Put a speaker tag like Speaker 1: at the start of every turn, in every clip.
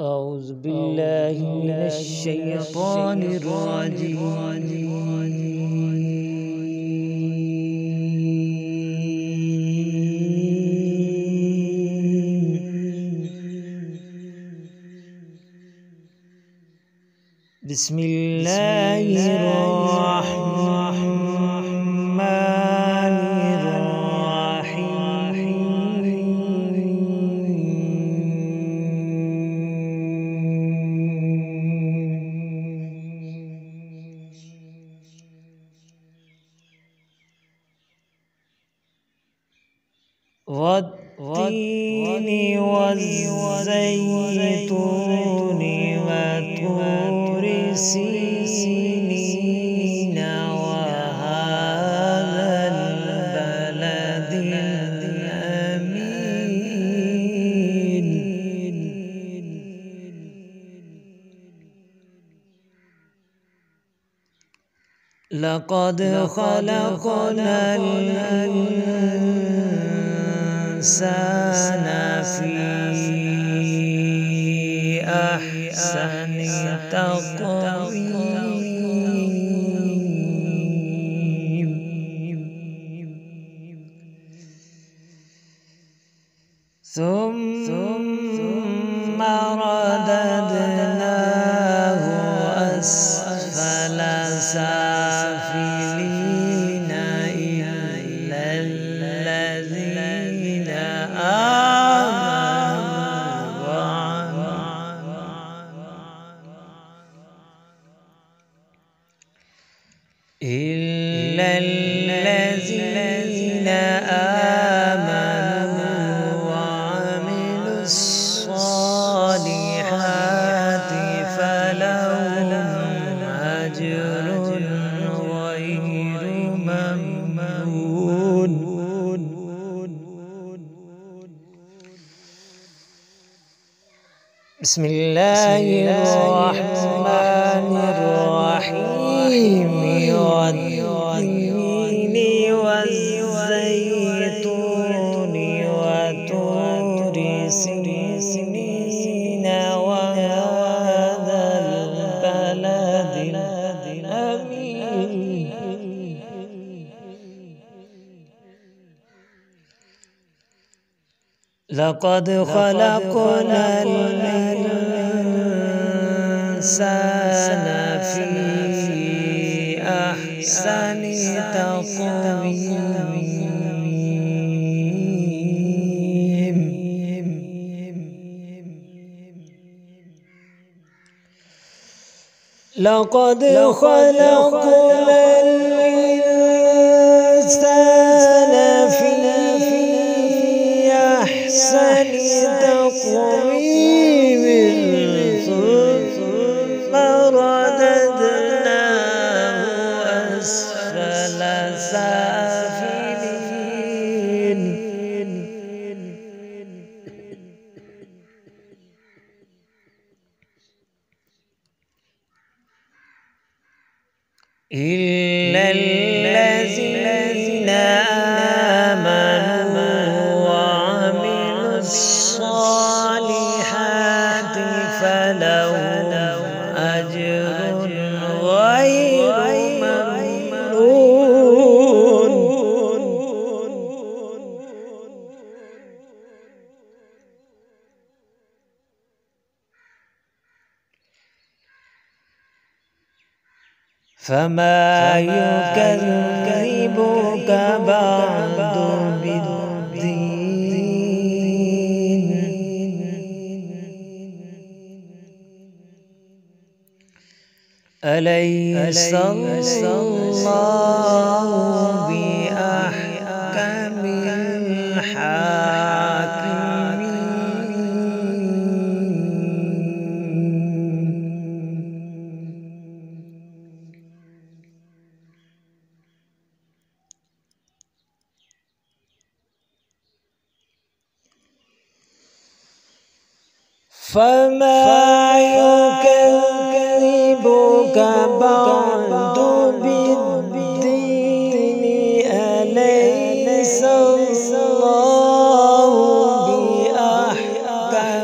Speaker 1: أعوذ بالله من الشيطان الرجيم. بسم الله الرحمن والتين والزيتون وطور سينين وهذا البلد الأمين. لقد خلقنا الإنسان في أحسن تقويم. ثم رددناه أسفل سافلين إلا الذين آمنوا وعملوا الصالحات فلهم أجر غير ممنون. بسم الله الرحمن الرحيم. والتين والزيتون وطور سينين وهذا البلد الأمين. لقد خلقنا الإنسان في أحسن تقويم. لقد خلقنا الإنسان في أحسن تقويم. ثم رددناه أسفل سافلين إلا الذين آمنوا وعملوا الصالحات فلهم أجر غير ممنون. فما يكذبك بعد بالدين. أليس الله بأحكم الحاكمين. فما يكذبك بعد بالدين. أليس الله بأحكم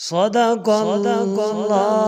Speaker 1: صدق الله